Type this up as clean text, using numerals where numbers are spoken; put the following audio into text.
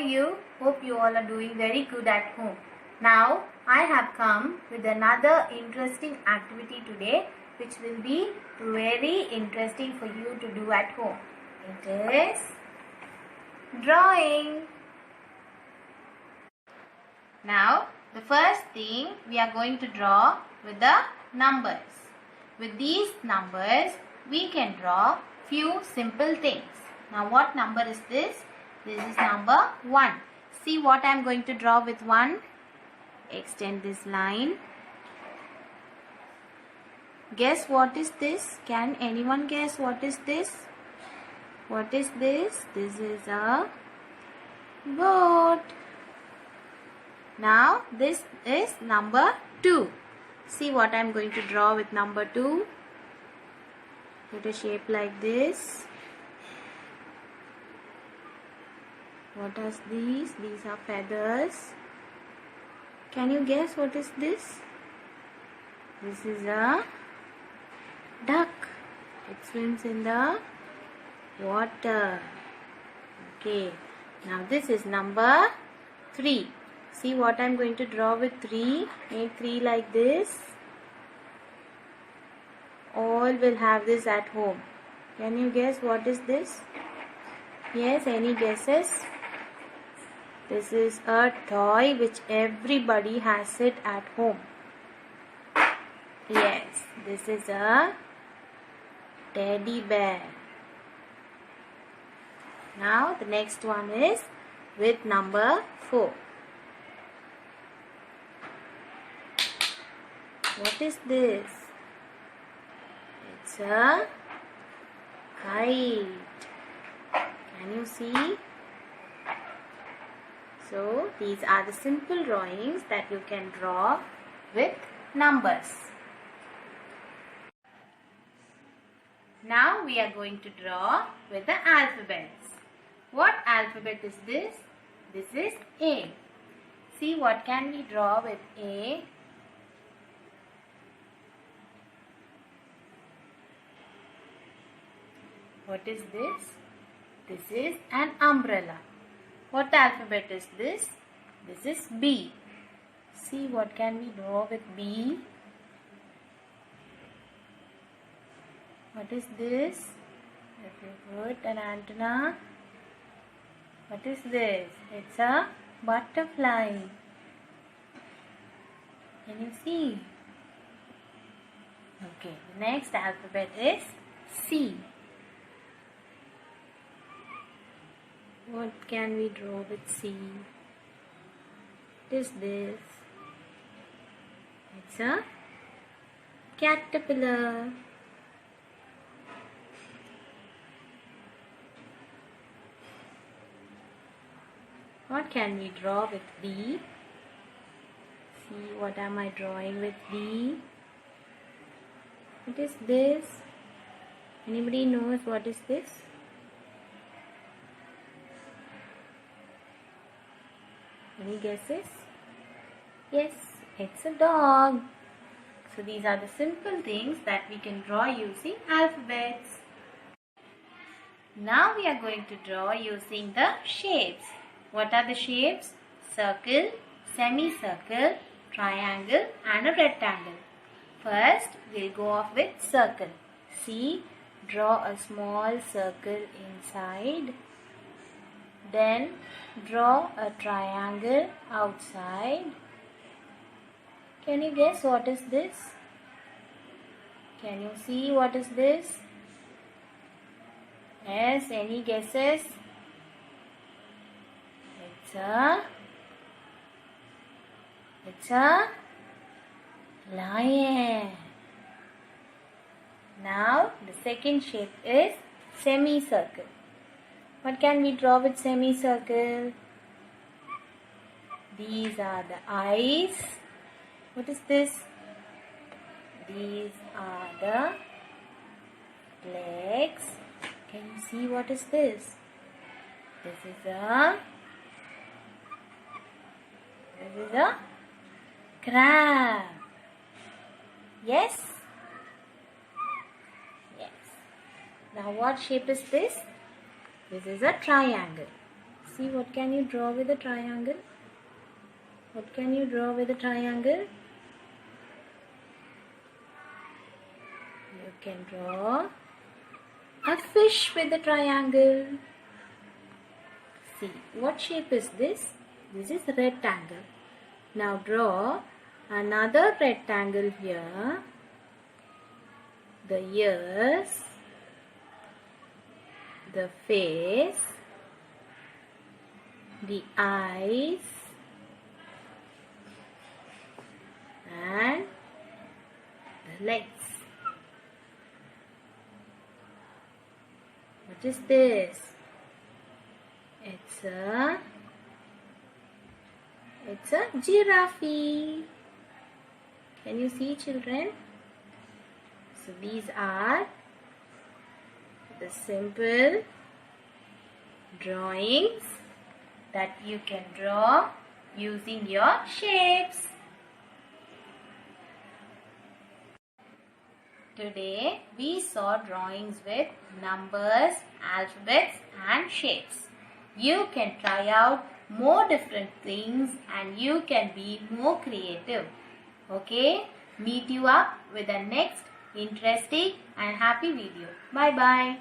you? Hope you all are doing very good at home. Now I have come with another interesting activity today, which will be very interesting for you to do at home. It is drawing. Now the first thing we are going to draw with the numbers. With these numbers we can draw few simple things. Now what number is this? This is number 1. See what I am going to draw with 1. Extend this line. Guess what is this? Can anyone guess what is this? What is this? This is a boat. Now this is number 2. See what I am going to draw with number 2. Put a shape like this. What are these? These are feathers. Can you guess what is this? This is a duck. It swims in the water. Okay. Now this is number 3. See what I am going to draw with 3. Make 3 like this. All will have this at home. Can you guess what is this? Yes, any guesses? This is a toy which everybody has it at home. Yes, this is a teddy bear. Now the next one is with number 4. What is this? It's a kite. Can you see? So these are the simple drawings that you can draw with numbers. Now we are going to draw with the alphabets. What alphabet is this? This is A. See what can we draw with A? What is this? This is an umbrella. What alphabet is this? This is B. See what can we draw with B? What is this? If you put an antenna. What is this? It's a butterfly. Can you see? Okay, the next alphabet is C. What can we draw with C? What is this? It's a caterpillar. What can we draw with D? See what am I drawing with D? What is this? Anybody knows what is this? Any guesses? Yes, it's a dog. So these are the simple things that we can draw using alphabets. Now we are going to draw using the shapes. What are the shapes? Circle, semicircle, triangle and a rectangle. First we'll go off with circle. See, draw a small circle inside. Then draw a triangle outside. Can you guess what is this? Can you see what is this? Yes, any guesses? It's a lion. Now the second shape is semicircle. What can we draw with semicircle? These are the eyes. What is this? These are the legs. Can you see what is this? This is a crab. Yes? Yes. Now what shape is this? This is a triangle. See, what can you draw with a triangle? What can you draw with a triangle? You can draw a fish with a triangle. See, what shape is this? This is a rectangle. Now draw another rectangle here. The ears, the face, the eyes, and the legs. What is this? It's a giraffe. Can you see, children? So these are the simple drawings that you can draw using your shapes. Today we saw drawings with numbers, alphabets and shapes. You can try out more different things and you can be more creative. Okay? Meet you up with the next interesting and happy video. Bye bye.